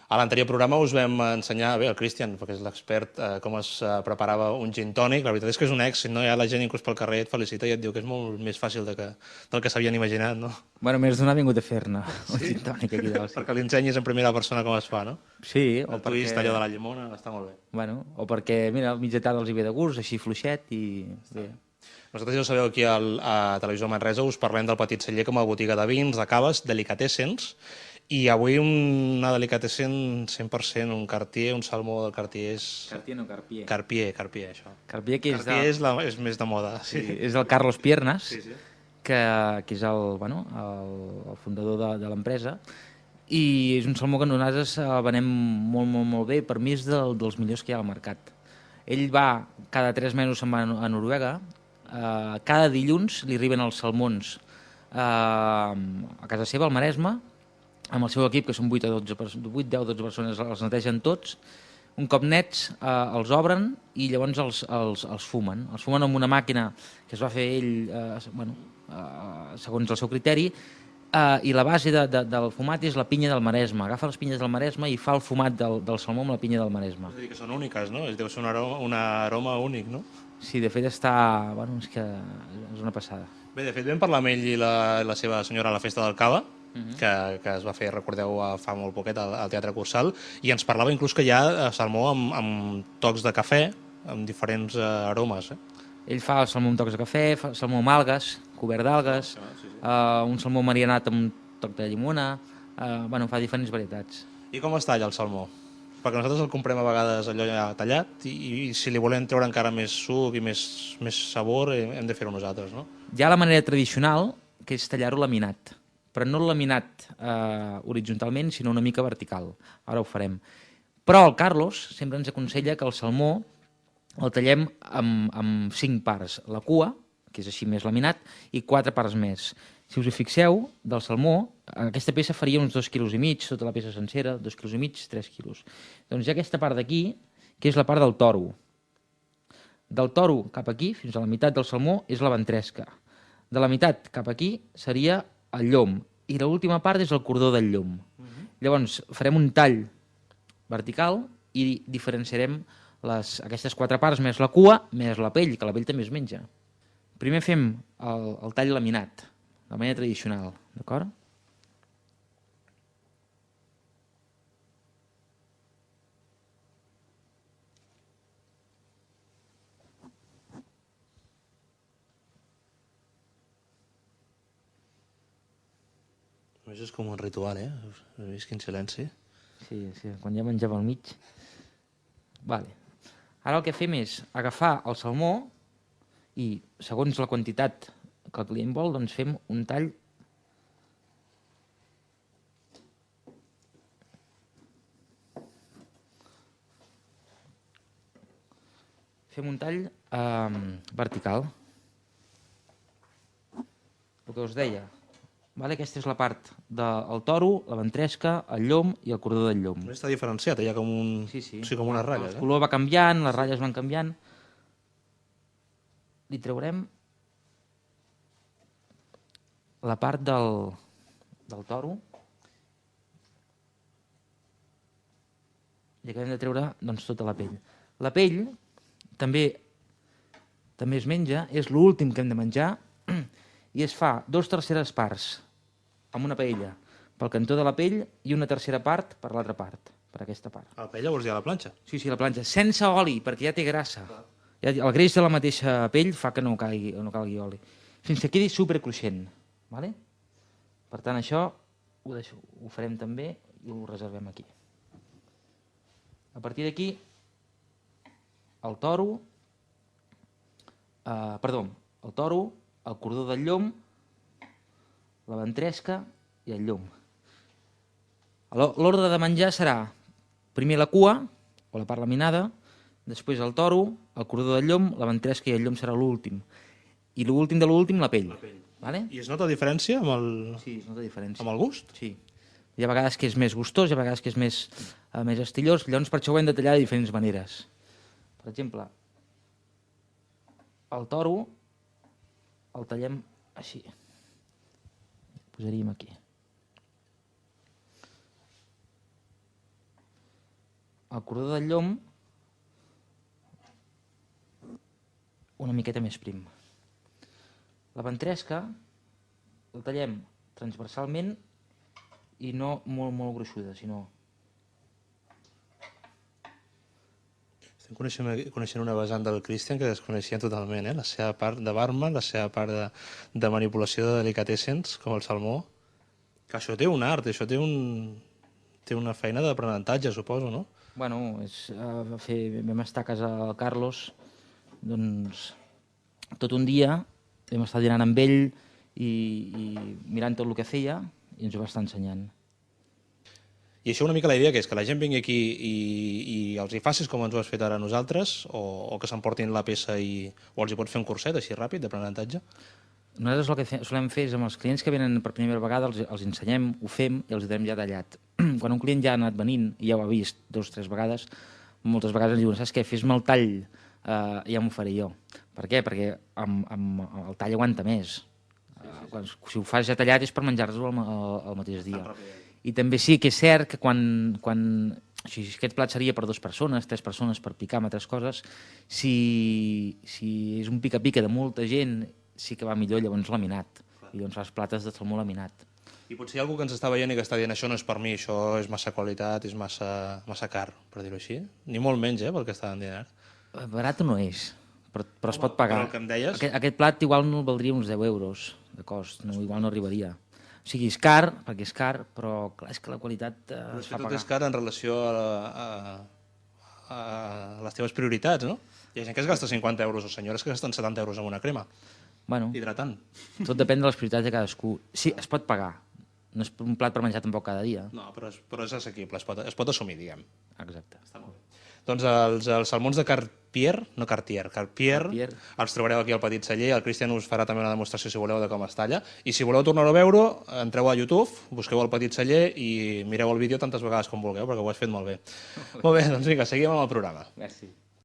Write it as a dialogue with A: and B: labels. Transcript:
A: A l'anterior programa us vam ensenyar, bé, el Cristian, perquè és l'expert, com es preparava un gin tònic. La veritat és que és un èxit, no? Ja la gent inclús pel carrer et felicita i et diu que és molt més fàcil del que s'havien imaginat, no?
B: Bueno, més d'una ha vingut a fer-ne un gin tònic aquí dalt.
A: Perquè li ensenyis en primera persona com es fa, no?
B: Sí, o
A: El
B: perquè...
A: twist, allò de la llimona, està molt bé.
B: Bueno, o perquè, mira, al mig de tarda els hi ve de gust, així fluixet i... Bé.
A: Nosaltres, ja ho sabeu, aquí a Televisió Manresa us parlem del Petit Celler com a botiga de vins, de caves, delicatessens, i avui una delicatessen 100%, un Cartier, un salmó del Cartier és...
B: Cartier no, Carpier.
A: Carpier, això.
B: Carpier, que
A: Cartier és més de moda, sí.
B: És el Carlos Piernas,
A: Sí, sí.
B: que és el fundador de l'empresa, i és un salmó que nosaltres venem molt, molt, molt bé. Per mi és dels millors que hi ha al mercat. Ell va, cada 3 mesos se'n va a Noruega, cada dilluns li arriben els salmons a casa seva, al Maresme, amb el seu equip, que són 8, 10, 12 persones, els netegen tots. Un cop nets els obren i llavors els fumen. Els fumen amb una màquina que es va fer ell segons el seu criteri, i la base del fumat és la pinya del Maresme. Agafa les pinyes del Maresme i fa el fumat del salmó amb la pinya del Maresme.
A: És a dir, que són úniques, no? Deu ser un aroma únic, no?
B: Sí, de fet està... Bueno, és que és una passada.
A: Bé, de fet vam parlar amb ell i la seva senyora a la festa del Cava, que es va fer, recordeu, fa molt poquet al Teatre Cursal, i ens parlava inclús que hi ha salmó amb tocs de cafè, amb diferents aromes.
B: Ell fa el salmó amb tocs de cafè, fa salmó amb algues, cobert d'algues, un salmó marianat amb un toc de llimona, fa diferents varietats.
A: I com es talla el salmó? Perquè nosaltres el comprem a vegades allò ja tallat i si li volem treure encara més suc i més sabor hem de fer-ho nosaltres, no?
B: Hi ha la manera tradicional, que és tallar-ho laminat, però no laminat horitzontalment, sinó una mica vertical. Ara ho farem. Però el Carlos sempre ens aconsella que el salmó el tallem amb 5 parts. La cua, que és així més laminat, i 4 parts més. Si us hi fixeu, del salmó, aquesta peça faria uns 2,5 quilos, tota la peça sencera, 2,5 quilos, 3 quilos. Doncs hi ha aquesta part d'aquí, que és la part del toro. Del toro cap aquí, fins a la meitat del salmó, és la ventresca. De la meitat cap aquí seria el llom, i l'última part és el cordó del llom. Llavors farem un tall vertical i diferenciarem aquestes 4 parts, més la cua, més la pell, que la pell també es menja. Primer fem el tall laminat, de manera tradicional, d'acord?
A: És com un ritual, Has vist quin silenci?
B: Sí, quan ja mengem al mig. Vale. Ara el que fem és agafar el salmó i, segons la quantitat que el client vol, doncs fem un tall vertical. El que us deia, aquesta és la part del toro, la ventresca, el llom i el cordó del llom.
A: Està diferenciat, hi ha com com unes ratlles.
B: El color va canviant, les ratlles van canviant. Li traurem la part del toro i acabem de treure tota la pell. La pell també es menja, és l'últim que hem de menjar, i es fa 2/3 parts amb una paella pel cantó de la pell i una tercera part per l'altra part, per aquesta part.
A: A la paella vols dir a la planxa?
B: Sí, la planxa, sense oli, perquè ja té grassa. El greix de la mateixa pell fa que no calgui oli. Fins que quedi supercruixent. Vale? Per tant, això ho farem també i ho reservem aquí. A partir d'aquí, el toro, el cordó del llom, la ventresca i el llom. L'ordre de menjar serà primer la cua, o la part laminada, després el toro, el cordó del llom, la ventresca i el llom serà l'últim. I l'últim de l'últim, la pell. Vale?
A: I es nota diferència amb el...
B: Sí, es nota diferència.
A: Amb el gust?
B: Sí. Hi ha vegades que és més gustós, hi ha vegades que és més estillós, llavors per això ho hem de tallar de diferents maneres. Per exemple, el toro el tallem així. Posaríem aquí. el cordó del llom una miqueta més prim. La ventresca la tallem transversalment i no molt, molt gruixuda, sinó...
A: Estem coneixent una vessant del Christian que desconeixien totalment, la seva part de barman, la seva part de manipulació de delicatessens, com el salmó. Que això té un art, això té una feina d'aprenentatge, suposo, no?
B: Bueno, vam estar a casa del Carlos doncs, tot un dia, vam estar dinant amb ell i mirant tot el que feia i ens ho va estar ensenyant.
A: I això una mica la idea que és que la gent vingui aquí i els hi facis com ens ho has fet ara a nosaltres o que s'emportin la peça o els hi pots fer un curset així ràpid d'aprenentatge?
B: Nosaltres el que solem fer és amb els clients que venen per primera vegada els ensenyem, ho fem i els ho donem ja tallat. Quan un client ja ha anat venint i ja ho ha vist 2 o 3 vegades, moltes vegades ens diuen, saps què, fes-me el tall, ja m'ho faré jo. Per què? Perquè el tall aguanta més. Si ho fas ja tallat és per menjar-lo el mateix dia. I també sí que és cert que si aquest plat seria per 2 persones, 3 persones per picar amb altres coses, si és un pica-pica de molta gent, sí que va millor llavors laminat. I llavors fas plates de salmó laminat.
A: I potser hi ha algú que ens està veient i que està dient això no és per mi, això és massa qualitat, és massa car, per dir-ho així. Ni molt menys, pel que estaven dient ara.
B: Barat no és, però es pot pagar.
A: Però el que em deies...
B: Aquest plat igual no valdria uns 10 euros de cost, igual no arribaria. O sigui, és car, perquè és car, però clar, és que la qualitat es fa pagar.
A: Tot és car en relació a les teves prioritats, no? Hi ha gent que es gasta 50 euros o senyores que gasten 70 euros en una crema.
B: Bueno,
A: hidratant.
B: Tot depèn de les prioritats de cadascú. Sí, es pot pagar. No és un plat per menjar tampoc cada dia.
A: No, però és assequible, es pot assumir, diguem.
B: Exacte.
A: Està molt bé. Doncs els salmons de Carpier, els trobareu aquí al Petit Celler. El Cristian us farà també una demostració, si voleu, de com es talla. I si voleu tornar-ho a veure, entreu a YouTube, busqueu el Petit Celler i mireu el vídeo tantes vegades com vulgueu, perquè ho has fet molt bé. Molt bé, doncs vinga, seguim amb el programa.
B: Merci.